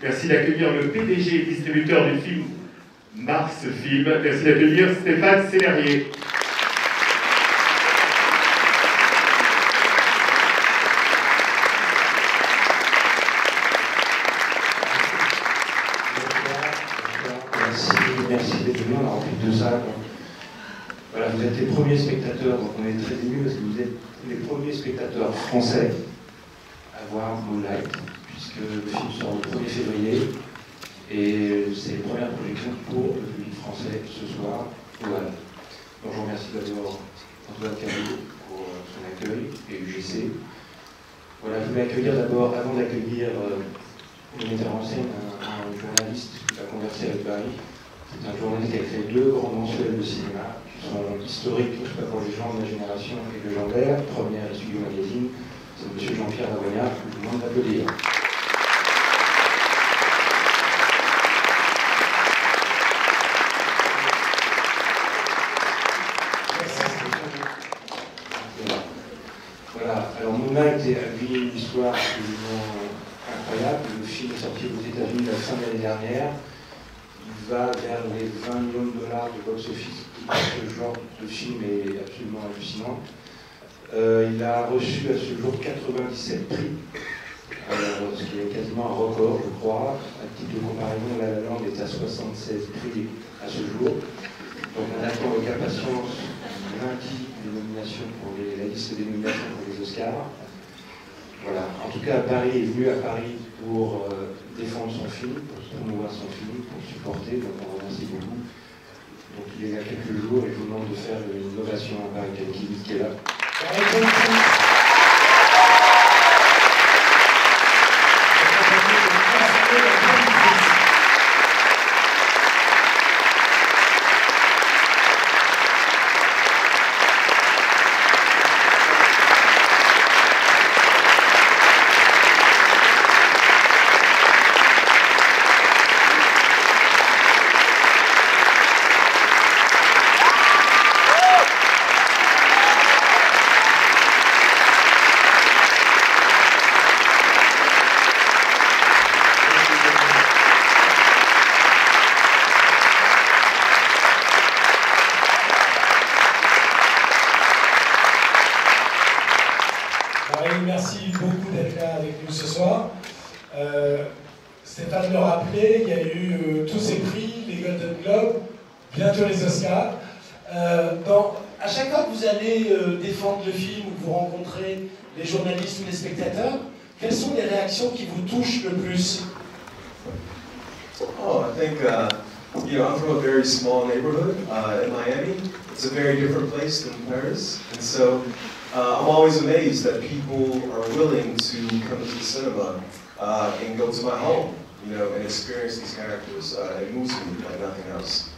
Merci d'accueillir le PDG et distributeur du film Mars Film. Merci d'accueillir Stéphane Sellerier. Merci d'être venu, on a rempli 2 salles. Voilà, vous êtes les premiers spectateurs, donc on est très émus parce que vous êtes les premiers spectateurs français à voir Moonlight, puisque le film sort le 1er février et c'est les premières projections pour le public français ce soir. Voilà. Donc je vous remercie d'abord Antoine Carré pour son accueil et UGC. Voilà, je voulais accueillir d'abord, avant d'accueillir le metteur en scène, un journaliste qui va converser avec Paris. C'est un journaliste qui a créé 2 grands mensuels de cinéma qui sont historiques, en tout cas pour les gens de ma génération et légendaires. Première, Studio Magazine, c'est M. Jean-Pierre Lavognard, que je vous demande d'applaudir. Voilà, alors Moonlight a vu une histoire absolument incroyable. Le film est sorti aux États-Unis la fin de l'année dernière. Il va vers les 20 millions de dollars de box-office. Ce genre de film est absolument hallucinant. Il a reçu à ce jour 97 prix, ce qui est quasiment un record, je crois. À titre de comparaison, La La Land est à 76 prix à ce jour. Donc on attend avec impatience lundi les nominations pour la liste des nominations pour les Oscars. Voilà. En tout cas, Paris est venu à Paris pour défendre son film, pour promouvoir son film, pour supporter, donc on remercie beaucoup. Donc il y a quelques jours, et je vous demande de faire une ovation à Paris qui est là. Merci beaucoup d'être là avec nous ce soir. Stéphane le rappelait, il y a eu tous ces prix, les Golden Globes, bientôt les Oscars. À chaque fois que vous allez défendre le film ou que vous rencontrez les journalistes ou les spectateurs, quelles sont les réactions qui vous touchent le plus? Oh, I think, I'm from a very small neighborhood in Miami. It's a very different place than Paris. And so I'm always amazed that people are willing to come to the cinema and go to my home, and experience these characters. It moves me like nothing else.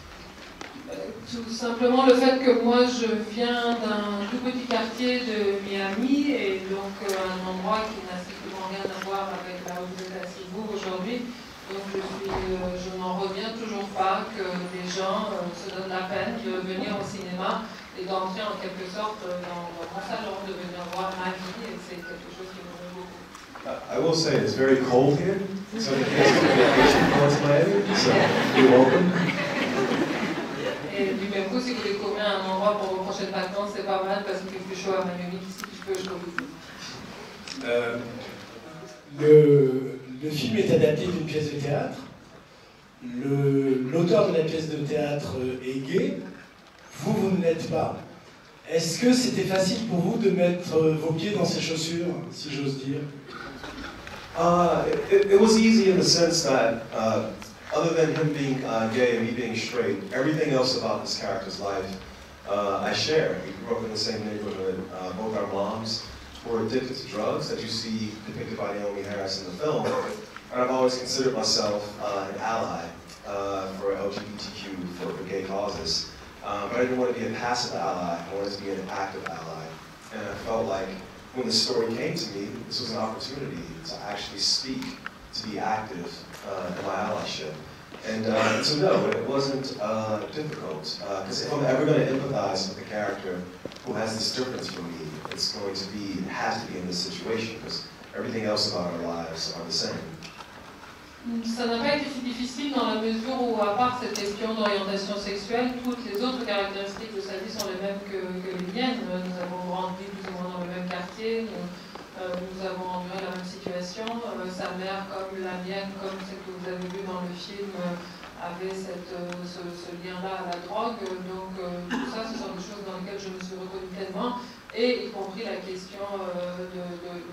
Tout simplement le fait que moi je viens d'un tout petit quartier de Miami et donc un endroit qui n'a strictement rien à voir avec là où vous êtes assis vous aujourd'hui. Donc je n'en reviens toujours pas que des gens se donnent la peine de venir au cinéma et d'entrer en quelque sorte dans mon salon, de venir voir ma vie, et c'est quelque chose qui me plaît beaucoup. I will say it's very cold here, so in case of vacation to Miami, so you're welcome. Et du même coup, si vous découvrez un endroit pour vos prochaines vacances, c'est pas mal parce qu'il fait plus chaud à Miami qu'ici, je peux Le film est adapté d'une pièce de théâtre. L'auteur de la pièce de théâtre est gay. Vous ne l'êtes pas. Est-ce que c'était facile pour vous de mettre vos pieds dans ses chaussures, si j'ose dire? It was easy in the sense that, other than him being gay and me being straight, everything else about this character's life I share. We grew up in the same neighborhood. Both our moms were addicted to drugs, that you see depicted by Naomi Harris in the film. And I've always considered myself an ally for LGBTQ, for gay causes. But I didn't want to be a passive ally, I wanted to be an active ally. And I felt like when the story came to me, this was an opportunity to actually speak, to be active in my allyship. And so no, it wasn't difficult, because if I'm ever going to empathize with a character who has this difference from me, it's going to be, it has to be in this situation, because everything else about our lives are the same. Ça n'a pas été si difficile dans la mesure où, à part cette question d'orientation sexuelle, toutes les autres caractéristiques de sa vie sont les mêmes que les miennes. Nous avons grandi plus ou moins dans le même quartier, nous avons enduré la même situation. Sa mère, comme la mienne, comme celle que vous avez vue dans le film, avait ce lien-là à la drogue. Donc tout ça, ce sont des choses dans lesquelles je me suis reconnue tellement. Et y compris la question de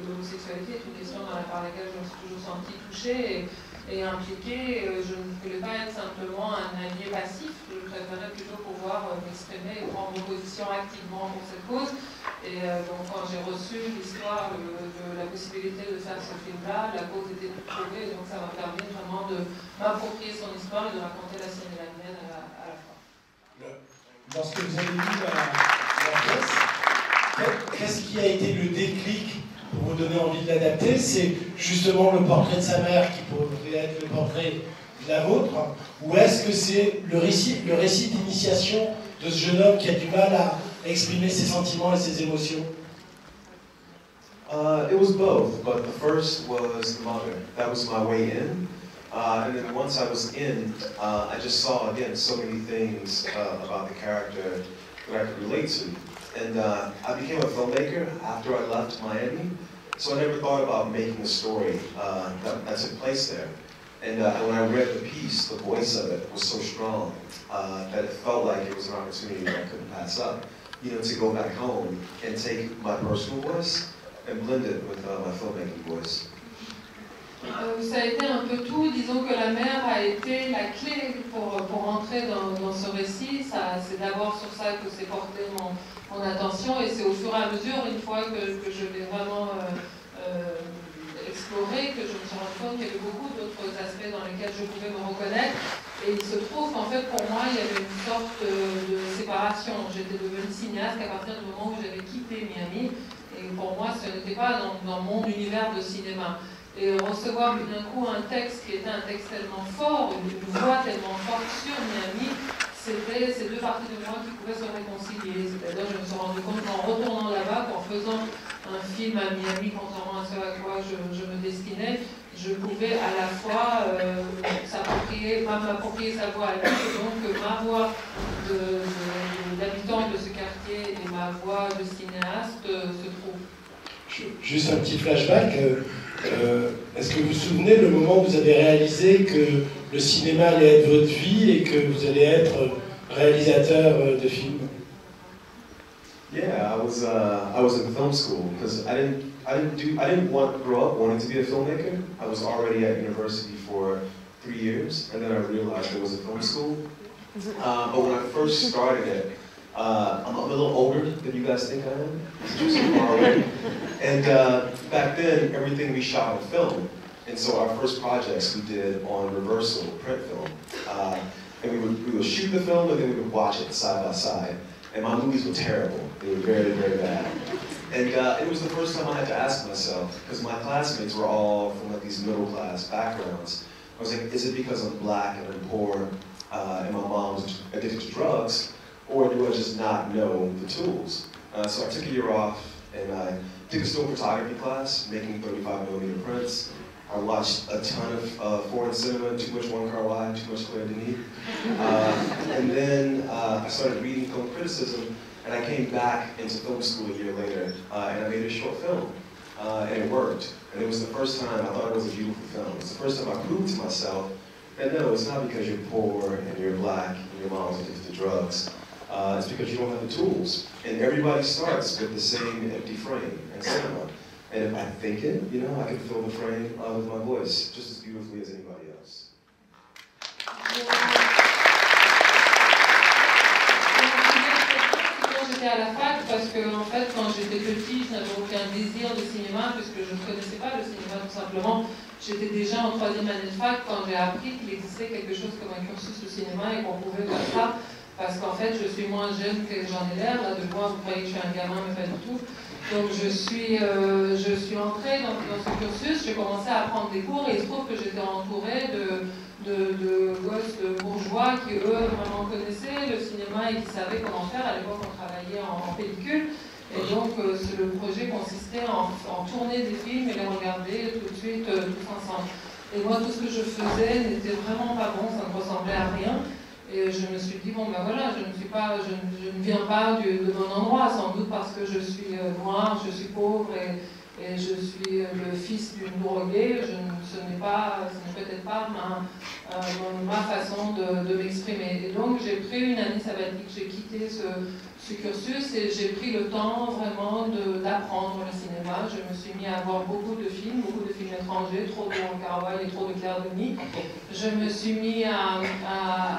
l'homosexualité est une question par laquelle je me suis toujours sentie touchée et impliquée. Je ne voulais pas être simplement un allié passif, je préférais plutôt pouvoir m'exprimer et prendre position activement pour cette cause. Et donc quand j'ai reçu l'histoire de la possibilité de faire ce film-là, la cause était trouvée, donc ça m'a permis vraiment de m'approprier son histoire et de raconter la sienne et la mienne à la fois. Lorsque vous avez lu la pièce, qu'est-ce qui a été le déclic pour vous donner envie de l'adapter? C'est justement le portrait de sa mère qui pourrait être le portrait de la vôtre, ou est-ce que c'est le récit d'initiation de ce jeune homme qui a du mal à exprimer ses sentiments et ses émotions? It was both, but the first was the mother. That was my way in. And then once I was in, I just saw, again, so many things about the character that I could relate to. And I became a filmmaker after I left Miami, so I never thought about making a story that took place there. And when I read the piece, the voice of it was so strong that it felt like it was an opportunity that I couldn't pass up, you know, to go back home and take my personal voice and blend it with my filmmaking voice. Ça a été un peu tout. Disons que la mère a été la clé pour entrer dans ce récit. C'est d'abord sur ça que s'est porté mon attention, et c'est au fur et à mesure, une fois que je l'ai vraiment exploré, que je me suis rendu compte qu'il y avait beaucoup d'autres aspects dans lesquels je pouvais me reconnaître. Et il se trouve qu'en fait, pour moi, il y avait une sorte de séparation. J'étais devenue cinéaste à partir du moment où j'avais quitté Miami. Et pour moi, ce n'était pas dans mon univers de cinéma. Et recevoir tout d'un coup un texte qui était un texte tellement fort, une voix tellement forte sur Miami, c'était ces deux parties de moi qui pouvaient se réconcilier. C'est-à-dire, je me suis rendu compte qu'en retournant là-bas, qu'en faisant un film à Miami, contrairement à ce à quoi je me destinais, je pouvais à la fois m'approprier sa voix à lui, et donc ma voix d'habitant de ce quartier et ma voix de cinéaste se trouvent. Juste un petit flashback. Est-ce que vous vous souvenez le moment où vous avez réalisé que le cinéma allait être votre vie et que vous allez être réalisateur de films? Yeah, I was in film school because I didn't grow up wanting to be a filmmaker. I was already at university for 3 years, and then I realized there was a film school. But when I first started it, I'm a little older than you guys think I am. It's so far away. And back then, everything we shot on film. And so our first projects we did on reversal, print film. And we would shoot the film, and then we would watch it side by side. And my movies were terrible. They were very, very bad. And it was the first time I had to ask myself, because my classmates were all from like these middle class backgrounds. I was like, is it because I'm black and I'm poor and my mom's addicted to drugs, or do I just not know the tools? So I took a year off and I took a still photography class, making 35mm prints. I watched a ton of foreign cinema, too much Wong Kar-wai, too much Claire Denis. And then I started reading film criticism, and I came back into film school a year later, and I made a short film, and it worked. And it was the first time I thought it was a beautiful film. It's the first time I proved to myself that no, it's not because you're poor and you're black and your mom's addicted to drugs. It's because you don't have the tools. And everybody starts with the same empty frame in cinema. And if I think it, you know, I can fill the frame with my voice just as beautifully as anybody else. J'étais à la fac parce que, en fait, quand j'étais petite, je n'avais aucun désir de cinéma puisque je ne connaissais pas le cinéma tout simplement. J'étais déjà en 3e année de fac quand j'ai appris qu'il existait quelque chose comme un cursus de cinéma et qu'on pouvait faire ça. Parce qu'en fait, je suis moins jeune que j'en ai l'air. Là, de moi, vous croyez que je suis un gamin, mais pas du tout. Donc, je suis entrée dans ce cursus. J'ai commencé à prendre des cours et il se trouve que j'étais entourée de gosses bourgeois qui, eux, vraiment connaissaient le cinéma et qui savaient comment faire. À l'époque, on travaillait en pellicule. Et donc, le projet consistait en tourner des films et les regarder tout de suite tous ensemble. Et moi, tout ce que je faisais n'était vraiment pas bon, ça ne ressemblait à rien. Et je me suis dit, bon ben voilà, je ne viens pas de mon endroit, sans doute parce que je suis noire, je suis pauvre et je suis le fils d'une droguée. Ce n'est peut-être pas ma façon de m'exprimer. Et donc j'ai pris une année sabbatique, j'ai quitté ce cursus et j'ai pris le temps vraiment d'apprendre le cinéma. Je me suis mis à voir beaucoup de films étrangers, trop de Wong Kar-wai et trop de Claire Denis. Je me suis mis à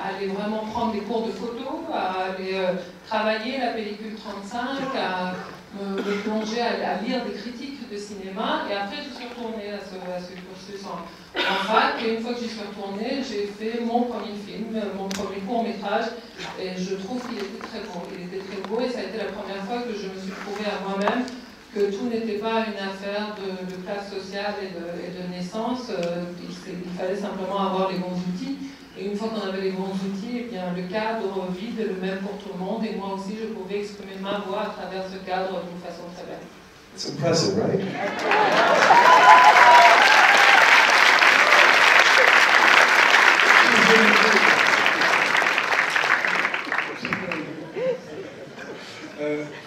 aller vraiment prendre des cours de photo, à aller travailler la pellicule 35, à me plonger, à lire des critiques de cinéma. Et après, je suis retournée à ce cursus en fac. Et une fois que j'y suis retournée, j'ai fait mon premier film, mon premier court-métrage. Et je trouve qu'il était très beau. Il était très beau et ça a été la première fois que je me suis prouvée à moi-même que tout n'était pas une affaire de classe sociale et de naissance. Il fallait simplement avoir les bons outils. Et une fois qu'on avait les bons outils, eh bien, le cadre vide est le même pour tout le monde. Et moi aussi, je pouvais exprimer ma voix à travers ce cadre d'une façon très belle. It's impressive, right?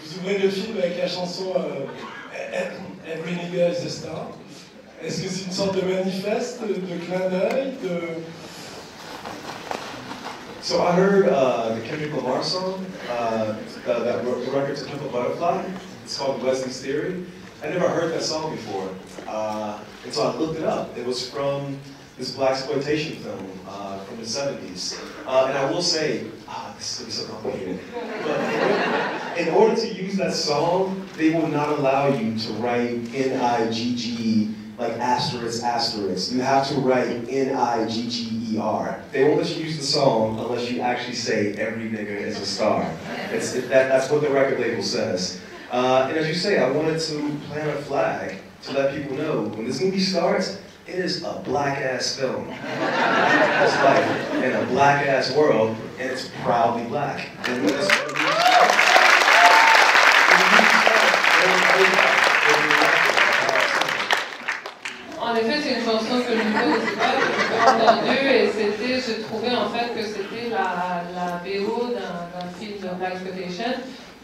Vous ouvrez le film avec la chanson Every Nigga is a Star. Est-ce que c'est une sorte de manifeste, de clin d'œil, So I heard the Kendrick Lamar song, that record To Pimp a Butterfly. It's called Wesley's Theory. I never heard that song before, and so I looked it up. It was from this blaxploitation film from the 70s. And I will say, this is going to be so complicated, but in order to use that song, they will not allow you to write N-I-G-G, like asterisk, asterisk. You have to write N-I-G-G-E-R. They won't let you use the song unless you actually say every nigga is a star. That's what the record label says. And as you say, I wanted to plant a flag to let people know when this movie starts, it is a black-ass film. It's life in a black-ass world, and it's proudly black. And when En effet, c'est une chanson que je ne connaissais pas, que je n'ai pas entendue, et j'ai trouvé en fait que c'était la BO d'un film de blaxploitation.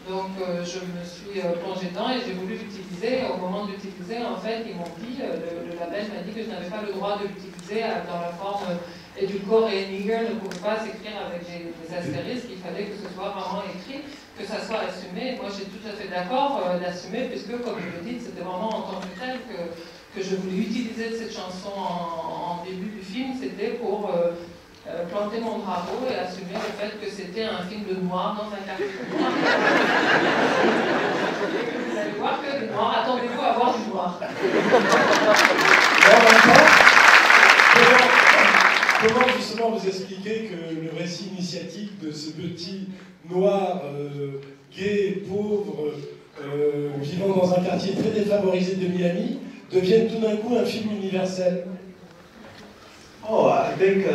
Donc je me suis plongée dedans et j'ai voulu l'utiliser. Au moment de l'utiliser, en fait, ils m'ont dit, le label m'a dit que je n'avais pas le droit de l'utiliser dans la forme édulcorée. Nigger ne pouvait pas s'écrire avec des astérisques, il fallait que ce soit vraiment écrit, que ça soit assumé. Moi, j'ai tout à fait d'accord d'assumer, puisque, comme je le dis, c'était vraiment en tant que tel que je voulais utiliser cette chanson en début du film. C'était pour planter mon drapeau et assumer le fait que c'était un film de noirs dans un quartier noir. Vous allez voir que les noirs, attendez-vous à voir du noir. Comment justement vous expliquez que le récit initiatique de ce petit noir gay, pauvre, vivant dans un quartier très défavorisé de Miami devienne tout d'un coup un film universel? Oh, I think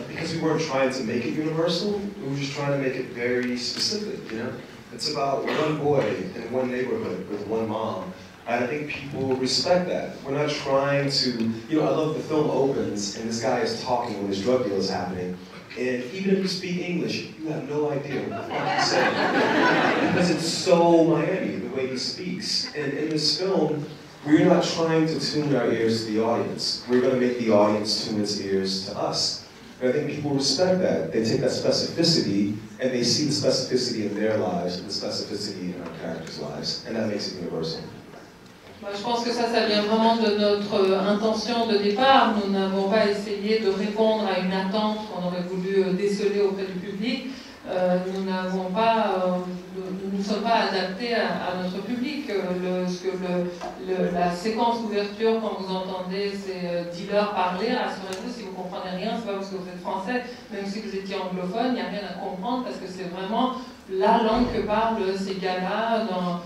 because we weren't trying to make it universal, we were just trying to make it very specific, you know? It's about one boy in one neighborhood with one mom. And I think people respect that. We're not trying to, you know, I love the film opens and this guy is talking when this drug deal is happening. And even if you speak English, you have no idea what the fuck he's saying. Because it's so Miami, the way he speaks. And in this film, we're not trying to tune our ears to the audience. We're going to make the audience tune its ears to us. And I think people respect that. They take that specificity and they see the specificity in their lives and the specificity in our characters' lives. And that makes it universal. Je pense que ça vient vraiment de notre intention de départ. Nous n'avons pas essayé de répondre à une attente qu'on aurait voulu déceler auprès du public. Nous ne sommes pas adaptés à notre public. La séquence d'ouverture, quand vous entendez ces dealers parler, rassurez-vous, si vous ne comprenez rien, c'est pas parce que vous êtes français, même si vous étiez anglophone, il n'y a rien à comprendre parce que c'est vraiment la langue que parlent ces gars-là dans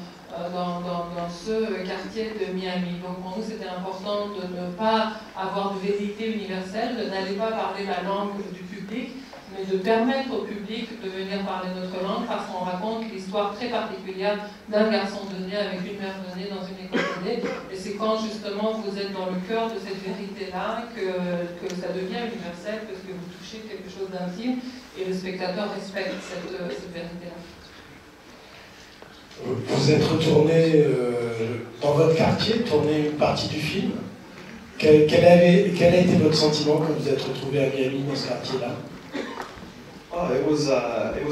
ce quartier de Miami. Donc pour nous c'était important de ne pas avoir de vérité universelle, de n'aller pas parler la langue du public, mais de permettre au public de venir parler notre langue parce qu'on raconte l'histoire très particulière d'un garçon donné avec une mère donnée dans une école donnée. Et c'est quand justement vous êtes dans le cœur de cette vérité-là que ça devient universel parce que vous touchez quelque chose d'intime et le spectateur respecte cette vérité-là. Vous êtes retourné dans votre quartier, tourné une partie du film. Quel a été votre sentiment quand vous êtes retrouvé à Miami dans ce quartier-là? Oh, it was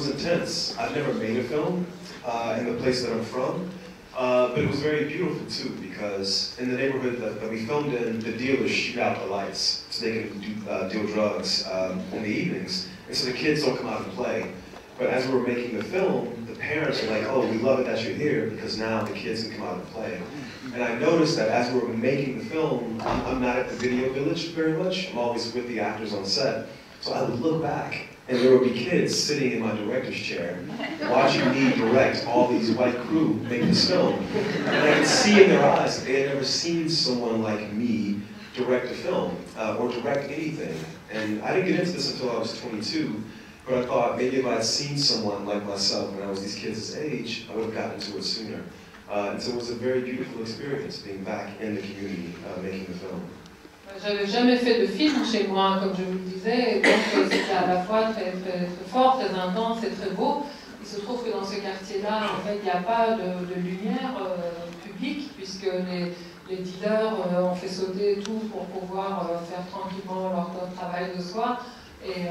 intense. I've never made a film in the place that I'm from, but it was very beautiful too because in the neighborhood that we filmed in, the dealers shoot out the lights so they can deal drugs in the evenings, and so the kids don't come out and play. But as we were making the film, the parents were like, "Oh, we love it that you're here because now the kids can come out and play." And I noticed that as we were making the film, I'm not at the video village very much. I'm always with the actors on set. So I would look back, and there would be kids sitting in my director's chair, watching me direct all these white crew make this film. And I could see in their eyes that they had never seen someone like me direct a film or direct anything. And I didn't get into this until I was 22. But I thought maybe if I had seen someone like myself when I was these kids' age, I would have gotten into it sooner. And so it was a very beautiful experience being back in the community making the film. J'avais jamais fait de film chez moi, comme je vous le disais, et donc c'était à la fois très fort, très intense et très beau. Il se trouve que dans ce quartier-là, en fait, il n'y a pas de lumière publique, puisque les dealers ont fait sauter tout pour pouvoir faire tranquillement leur travail de soir. Et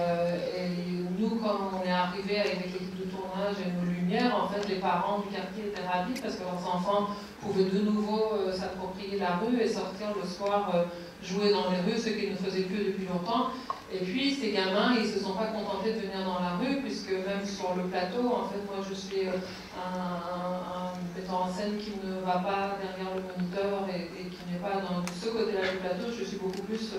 nous, quand on est arrivé avec l'équipe de tournage et nos lumières, en fait, les parents du quartier étaient ravis parce que leurs enfants pouvaient de nouveau s'approprier la rue et sortir le soir jouer dans les rues, ce qu'ils ne faisaient plus depuis longtemps. Et puis, ces gamins, ils ne se sont pas contentés de venir dans la rue, puisque même sur le plateau, en fait, moi, je suis un metteur en scène qui ne va pas derrière le moniteur et qui n'est pas dans ce côté-là du plateau. Je suis beaucoup plus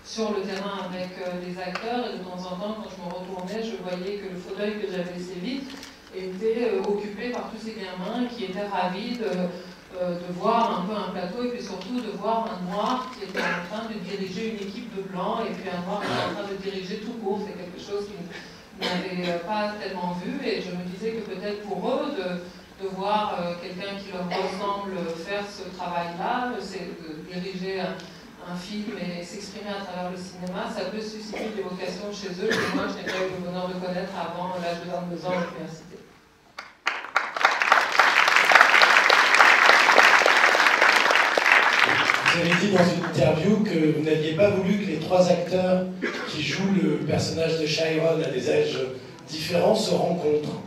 sur le terrain avec les acteurs. Et de temps en temps, quand je me retournais, je voyais que le fauteuil que j'avais laissé vide était occupé par tous ces gamins qui étaient ravis de voir un peu un plateau et puis surtout de voir un noir qui était en train de diriger une équipe de blancs et puis un noir qui était en train de diriger tout court. C'est quelque chose qu'ils n'avaient pas tellement vu et je me disais que peut-être pour eux de voir quelqu'un qui leur ressemble faire ce travail-là, c'est de diriger un film et s'exprimer à travers le cinéma, ça peut susciter des vocations chez eux que moi je n'ai pas eu le bonheur de connaître avant l'âge de 22 ans à l'université. Vous avez dit dans une interview que vous n'aviez pas voulu que les trois acteurs qui jouent le personnage de Chiron à des âges différents se rencontrent.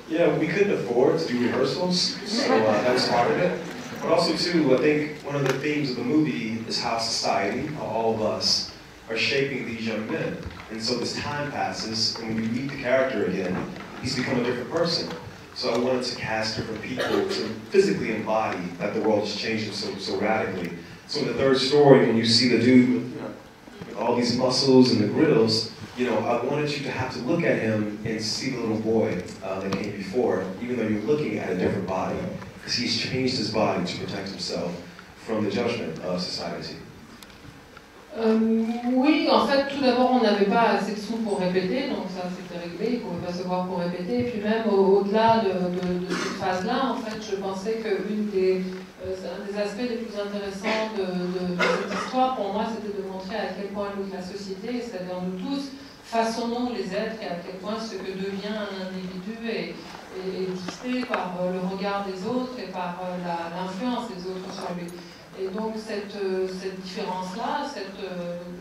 Yeah, we couldn't afford to do rehearsals, so that was part of it. But also, too, I think one of the themes of the movie is how society, how all of us, are shaping these young men. And so as time passes, and when we meet the character again, he's become a different person. So I wanted to cast different people to physically embody that the world is changing so radically. So in the third story, when you see the dude with all these muscles and the grills, you know, I wanted you to have to look at him and see the little boy that came before, even though you're looking at a different body, because he's changed his body to protect himself from the judgment of society. Oui, en fait, tout d'abord, on n'avait pas assez de sous pour répéter, donc ça c'était réglé, il ne pouvait pas se voir pour répéter. Et puis même au-delà de cette phase-là, en fait, je pensais que un des aspects les plus intéressants de cette histoire, pour moi, c'était de montrer à quel point la société, c'est-à-dire nous tous, façonnons les êtres et à quel point ce que devient un individu est dicté par le regard des autres et par l'influence des autres sur lui. Et donc cette différence-là, cette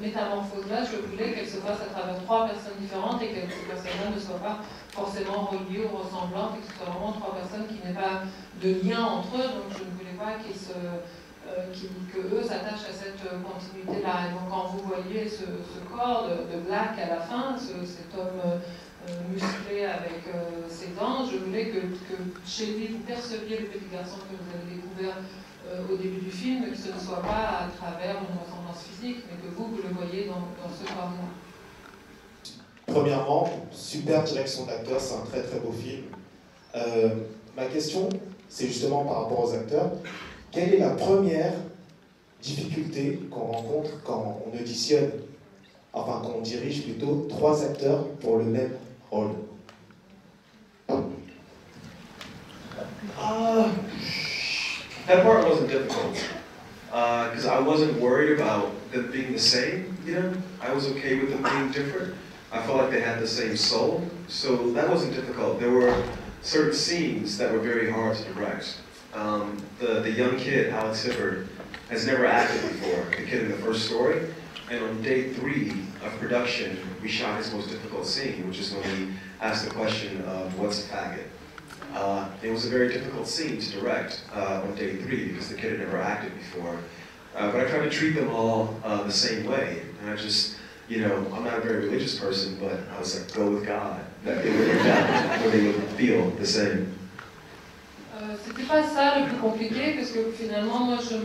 métamorphose-là, je voulais qu'elle se fasse à travers trois personnes différentes et que ces personnes-là ne soient pas forcément reliées ou ressemblantes et que ce soit vraiment trois personnes qui n'aient pas de lien entre eux. Donc je ne voulais pas qu'eux s'attachent à cette continuité-là. Et donc quand vous voyez ce corps de Black à la fin, cet homme musclé avec ses dents, je voulais que chez lui vous perceviez le petit garçon que vous avez découvert au début du film, que ce ne soit pas à travers une ressemblance physique, mais que vous le voyez dans ce corps-là. Premièrement, super direction d'acteur, c'est un très très beau film. Ma question, c'est justement par rapport aux acteurs. Quelle est la première difficulté qu'on rencontre quand on auditionne enfin qu'on dirige plutôt 3 acteurs pour le même rôle? That part wasn't difficult, because I wasn't worried about them being the same, you know? I was okay with them being different. I felt like they had the same soul, so that wasn't difficult. There were certain scenes that were very hard to direct. The young kid, Alex Hibbard, has never acted before, the kid in the first story, and on day 3 of production, we shot his most difficult scene, which is when he asked the question of, what's a faggot? It was a very difficult scene to direct on day 3 because the kid had never acted before. But I tried to treat them all the same way. And I just, you know, I'm not a very religious person, but I was like, go with God. That they would work out, where they would feel the same. C'était pas ça le plus compliqué, parce que finalement, moi, je me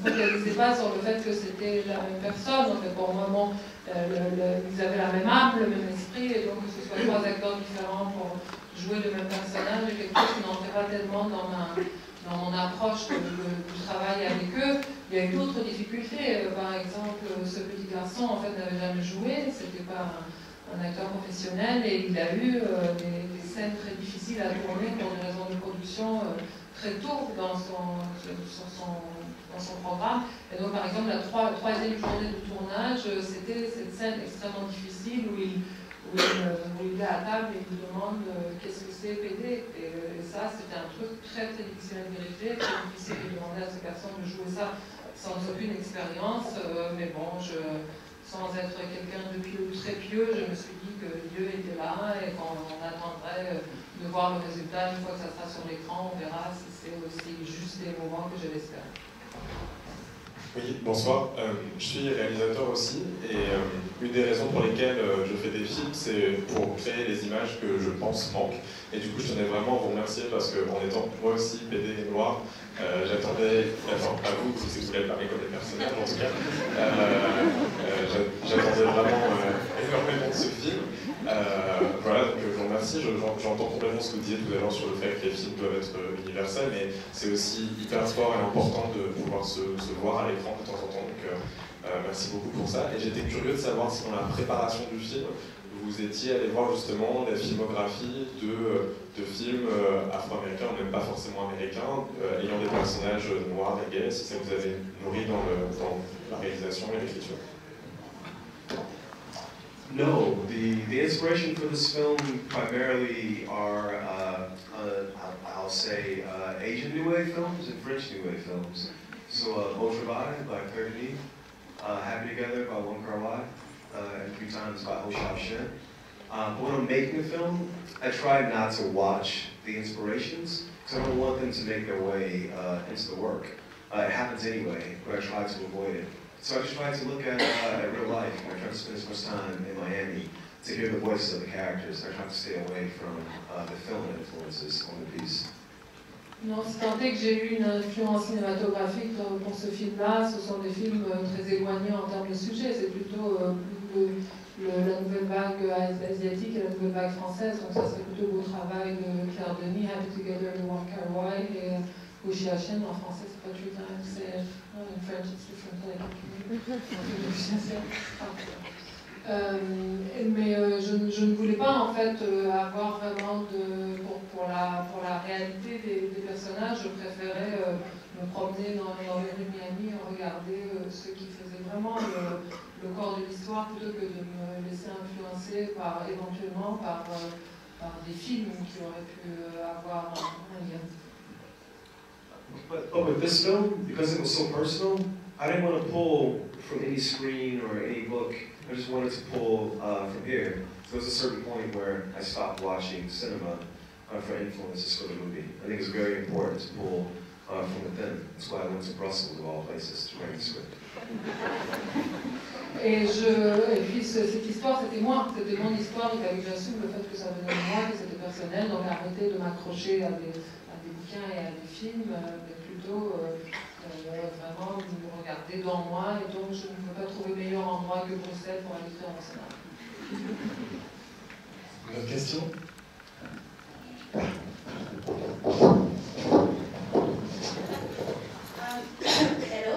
focalisais pas sur le fait que c'était la même personne. En fait, pour moi, bon, ils avaient la même âme, le même esprit, et donc que ce soit 3 acteurs différents pour jouer le même personnage, et quelque chose qui n'entrait pas tellement dans mon approche du travail avec eux. Il y a eu d'autres difficultés. Par exemple, ce petit garçon, en fait, n'avait jamais joué, c'était pas un acteur professionnel, et il a eu des scènes très difficiles à tourner pour des raisons de production très tôt dans son programme. Et donc, par exemple, la troisième journée de tournage, c'était cette scène extrêmement difficile où il est à table et il nous demande qu'est-ce que c'est PD. Et ça, c'était un truc très très difficile à vérifier, très difficile de demander à ces personnes de jouer ça sans aucune expérience. Mais bon, sans être quelqu'un de pieux, très pieux, je me suis dit que Dieu était là et qu'on attendrait de voir le résultat une fois que ça sera sur l'écran. On verra si c'est aussi juste des moments que je l'espère. Oui, bonsoir. Je suis réalisateur aussi et une des raisons pour lesquelles je fais des films, c'est pour créer les images que je pense manquent. Et du coup, je tenais vraiment à vous remercier parce qu'en étant moi aussi PD et noir, j'attendais, enfin à vous, si vous voulez parler comme les personnages en tout cas, j'attendais vraiment énormément de ce film. Voilà, donc je vous remercie. J'entends complètement ce que vous disiez tout à l'heure sur le fait que les films doivent être universels, mais c'est aussi hyper fort et important de pouvoir se voir à l'écran de temps en temps. Donc merci beaucoup pour ça. Et j'étais curieux de savoir si dans la préparation du film, vous étiez allé voir justement la filmographie de films afro-américains, ou même pas forcément américains, ayant des personnages noirs et gays, si ça vous avait nourri dans la réalisation et l'écriture. No, the inspiration for this film primarily are, I'll say, Asian New Wave films and French New Wave films. So, Beau Travail by Claire Denis, Happy Together by Wong Kar-wai, and 3 Times by Ho Xiao-shen. But when I'm making a film, I try not to watch the inspirations, because I don't want them to make their way into the work. It happens anyway, but I try to avoid it. So I just tried to look at real life. I tried to spend as much time in Miami to hear the voices of the characters. I tried to stay away from the film influences on the piece. Non, si tant est que j'ai eu une influence cinématographique pour ce film-là, ce sont des films très éloignés en termes de sujet. C'est plutôt la nouvelle vague asiatique et la nouvelle vague française. Donc ça, c'est plutôt beau travail de Claire Denis, Happy Together de Wong Kar-wai et Ho Xiao-shen. En français, c'est pas 3 Times, c'est in French, it's different. Mais je ne voulais pas en fait avoir vraiment pour la réalité des personnages, je préférais me promener dans les rues de Miami et regarder ce qui faisait vraiment le corps de l'histoire plutôt que de me laisser influencer éventuellement par des films qui auraient pu avoir un lien. But with this film, because it was so personal, I didn't want to pull from any screen or any book. I just wanted to pull from here. So there was a certain point where I stopped watching cinema for influences for the movie. I think it's very important to pull from within. That's why I went to Brussels, of all places, to write the script. Et puis cette histoire, c'était moi, c'était mon histoire. Il fallait que j'assume le fait que ça venait de moi, que c'était personnel. Donc arrêtez de m'accrocher à des bouquins et à des films, mais plutôt vraiment me regarder dans moi. Et donc je ne peux pas trouver meilleur endroit que Bruxelles pour aller écrire mon scénario. Une autre question? Hello.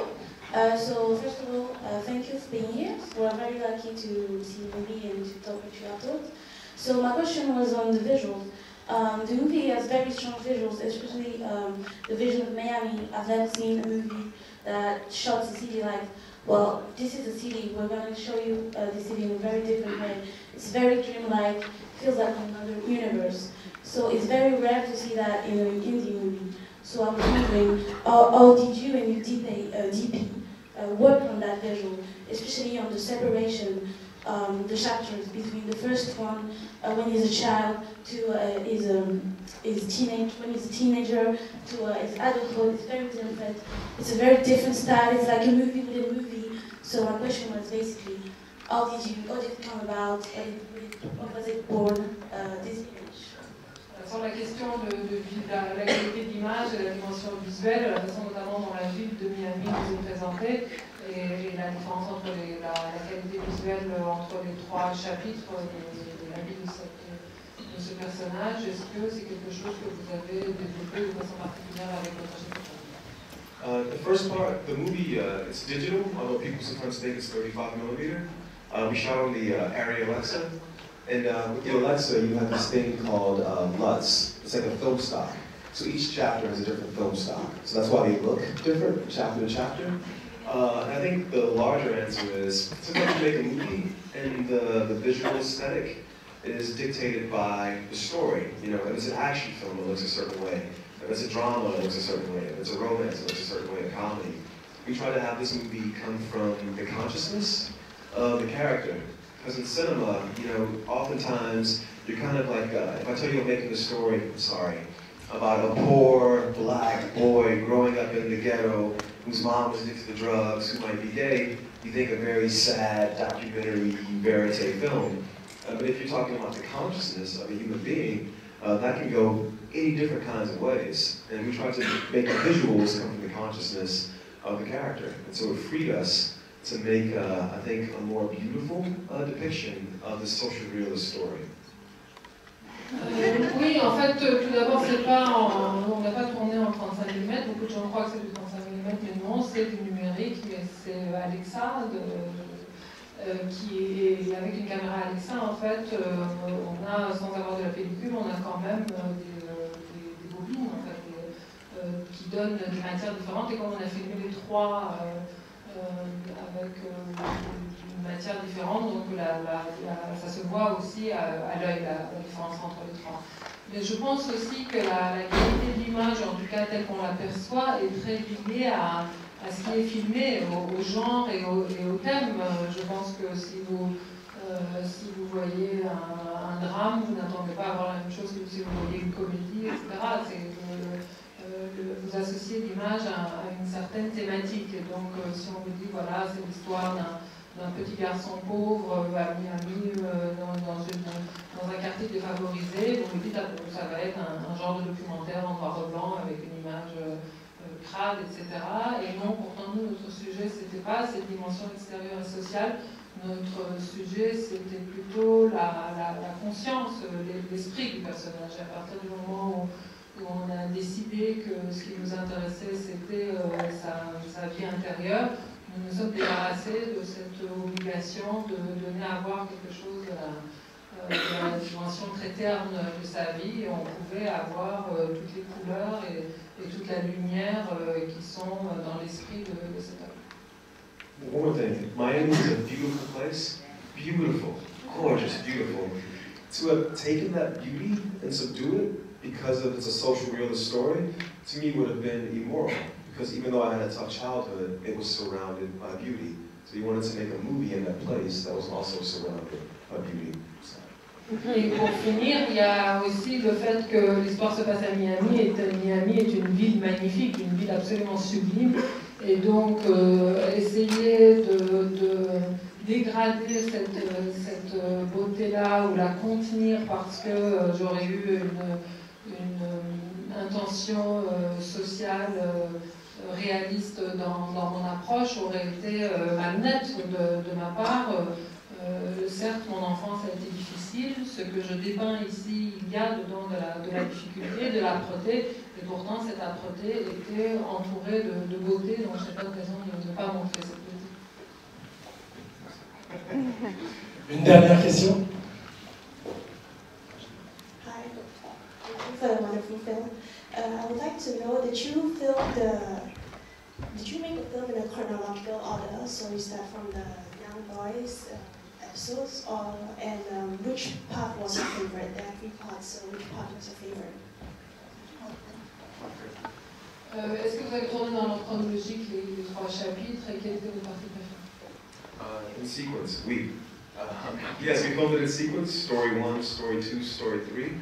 So first of all, thank you for being here. We're very lucky to see the movie and to talk with you afterwards. So my question was on the visuals. The movie has very strong visuals, especially the vision of Miami. I've never seen a movie that shots the city like, well, this is the city, we're going to show you the city in a very different way. It's very dreamlike, feels like another universe. So it's very rare to see that in an indie movie. So I was wondering, how did you and your DP work on that visual, especially on the separation, the chapters between the first one when he's a child to his when he's a teenager to his adulthood. It's very different. It's a very different style. It's like a movie within a movie. So my question was basically, how did it come about, and what was it born, this image? Sur la question de la qualité de l'image et la dimension visuelle, la façon notamment dont la ville de Miami nous est présentée et la différence entre la qualité visuelle entre les trois chapitres de la vie de ce personnage, est-ce que c'est quelque chose que vous avez développé de façon particulière avec votre chef? The first part, the movie, it's digital, although people sometimes think it's 35mm. We shot on the Arri Alexa. And with the Alexa, you have this thing called LUTs. It's like a film stock. So each chapter has a different film stock. So that's why they look different, chapter to chapter. And I think the larger answer is, sometimes you make a movie, and the visual aesthetic is dictated by the story. You know, if it's an action film, it looks a certain way. If it's a drama, it looks a certain way. If it's a romance, it looks a certain way. A comedy. We try to have this movie come from the consciousness of the character. Because in cinema, you know, oftentimes you're kind of like, if I tell you I'm making a story, about a poor black boy growing up in the ghetto, whose mom was addicted to drugs, who might be gay, you think a very sad documentary verite film. But if you're talking about the consciousness of a human being, that can go any different kinds of ways. And we try to make the visuals come from the consciousness of the character. And so it freed us to make, I think, a more beautiful depiction of the social realist story. Oui, en fait, tout d'abord, on n'a pas tourné en 35 mm. Beaucoup de gens croient que c'est du 35 mm, mais non, c'est du numérique. Mais c'est Alexa, qui est avec une caméra Alexa. En fait, on a, sans avoir de la pellicule, on a quand même des bobines, en fait, qui donnent des matières différentes. Et comme on a filmé les trois avec une matière différente, donc ça se voit aussi à l'œil, la différence entre les trois. Mais je pense aussi que la qualité de l'image, en tout cas telle qu'on l'aperçoit, est très liée à ce qui est filmé, au genre et au thème. Je pense que si vous voyez un drame, vous n'attendez pas à voir la même chose que si vous voyez une comédie, etc. Vous associez l'image à une certaine thématique. Et donc, si on vous dit, voilà, c'est l'histoire d'un petit garçon pauvre à Miami, dans un quartier défavorisé, vous vous dites, ça va être un genre de documentaire en noir et blanc avec une image crade, etc. Et non, pourtant, nous, notre sujet, c'était pas cette dimension extérieure et sociale. Notre sujet, c'était plutôt la conscience, l'esprit du personnage. À partir du moment où on a décidé que ce qui nous intéressait, c'était sa vie intérieure, nous nous sommes débarrassés de cette obligation de donner à voir quelque chose de la dimension très terne de sa vie, et on pouvait avoir toutes les couleurs et toute la lumière qui sont dans l'esprit de cet homme. One more thing, Miami is a beautiful place, beautiful, gorgeous, beautiful. To have taken that beauty and subdue it, because of it's a social realist story, to me would have been immoral. Because even though I had a tough childhood, it was surrounded by beauty. So you wanted to make a movie in that place that was also surrounded by beauty. Et pour finir, il y a aussi le fait que l'histoire se passe à Miami, et Miami est une ville magnifique, une ville absolument sublime, et donc essayer de dégrader cette beauté-là ou la contenir parce que j'aurais eu une intention sociale réaliste dans mon approche aurait été malhonnête de ma part. Certes, mon enfance a été difficile, ce que je dépeins ici, il y a dedans de la difficulté, de l'âpreté, et pourtant cette âpreté était entourée de beauté, donc je n'ai pas de raison de ne pas montrer cette beauté. Une dernière question. Hi, thank you for the wonderful film. I would like to know, did you make the film in a chronological order? So you start from the Young Boys episodes, and which part was your favorite? There are 3 parts, so which part was your favorite? Est-ce que vous avez tourné dans l'ordre chronologique les 3 chapitres et quelle était votre partie préférée? In sequence, yes, we filmed it in sequence, story 1, story 2, story 3.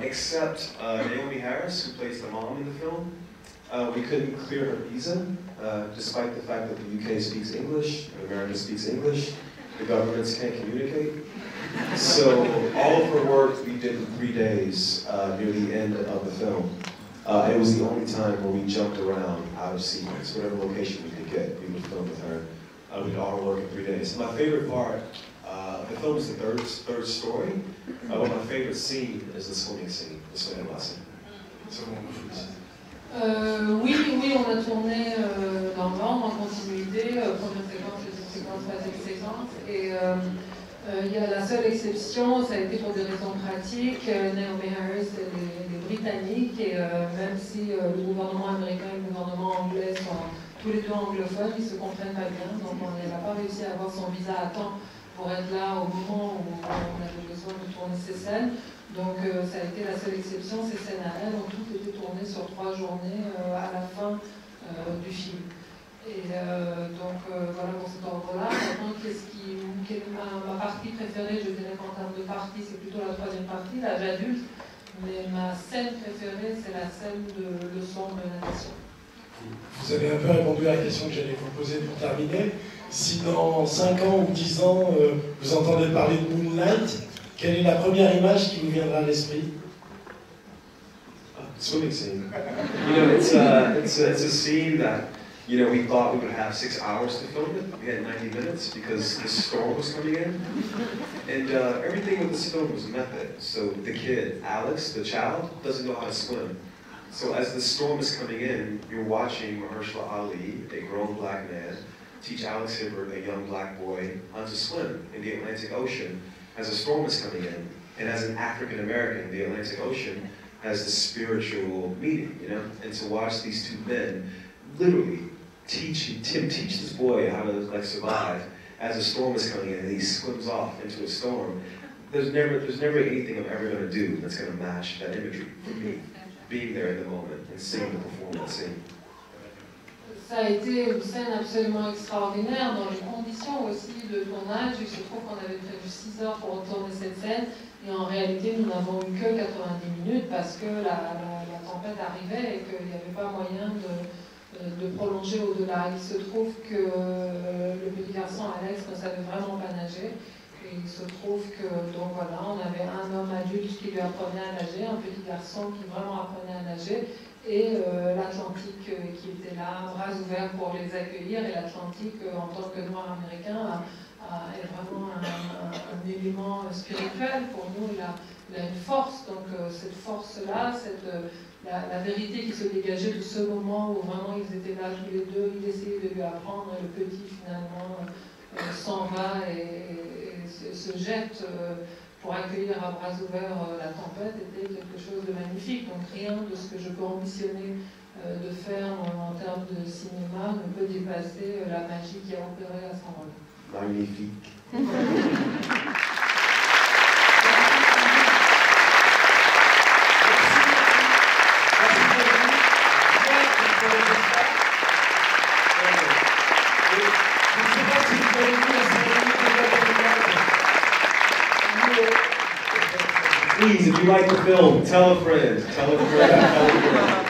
Except Naomi Harris, who plays the mom in the film. We couldn't clear her visa, despite the fact that the UK speaks English, and America speaks English. The governments can't communicate. So all of her work we did in 3 days near the end of the film. It was the only time where we jumped around out of sequence. Whatever location we could get, we would film with her. We did all her work in 3 days. My favorite part, the film is the third story, but my favorite scene is the swimming scene, the swimming lesson. Oui, on a tourné dans l'ordre, en continuité, première séquence, deuxième séquence, troisième séquence, et il y a la seule exception, ça a été pour des raisons pratiques, Naomi Harris et les Britanniques, et même si le gouvernement américain et le gouvernement anglais sont tous les deux anglophones, ils se comprennent pas bien, donc on n'a pas réussi à avoir son visa à temps pour être là au moment où on avait besoin de tourner ces scènes. Donc ça a été la seule exception, ces scènes à elle ont toutes été tournées sur 3 journées à la fin du film. Et donc voilà pour cet ordre-là. Maintenant, quelle est ma partie préférée? Je dirais qu'en termes de partie, c'est plutôt la 3e partie, l'âge adulte. Mais ma scène préférée, c'est la scène de leçon de natation. Vous avez un peu répondu à la question que j'allais vous poser pour terminer. Si dans 5 ans ou 10 ans, vous entendez parler de Moonlight, quelle est la première image qui vous viendra à l'esprit? Swimming scene. You know, it's a scene that, you know, we thought we would have 6 hours to film it. We had 90 minutes because the storm was coming in. And everything with this film was method. So the kid, Alex, the child, doesn't know how to swim. So as the storm is coming in, you're watching Mahershala Ali, a grown black man, teach Alex Hibbert, a young black boy, how to swim in the Atlantic Ocean as a storm is coming in. And as an African American, the Atlantic Ocean has the spiritual meaning, you know? And to watch these 2 men literally teach this boy how to survive as a storm is coming in and he swims off into a storm. There's never anything I'm ever going to do that's going to match that imagery for me, being there in the moment and seeing the performance scene. Ça a été une scène absolument extraordinaire dans les conditions aussi de tournage. Il se trouve qu'on avait prévu 6 heures pour tourner cette scène et en réalité nous n'avons eu que 90 minutes parce que la tempête arrivait et qu'il n'y avait pas moyen de prolonger au-delà. Il se trouve que le petit garçon Alex ne savait vraiment pas nager et il se trouve que donc voilà, on avait un homme adulte qui lui apprenait à nager, un petit garçon qui vraiment apprenait à nager. Et l'Atlantique qui était là, bras ouverts pour les accueillir, et l'Atlantique, en tant que noir américain, est vraiment un élément spirituel pour nous. Il a une force, donc cette force-là, la vérité qui se dégageait de ce moment où vraiment ils étaient là tous les deux, il essayait de lui apprendre, et le petit finalement s'en va et se jette pour accueillir à bras ouverts la tempête, était quelque chose de magnifique. Donc rien de ce que je peux ambitionner de faire en termes de cinéma ne peut dépasser la magie qui a opéré à ce moment-là. Magnifique. Please, if you like the film, tell a friend, tell a friend, tell a friend.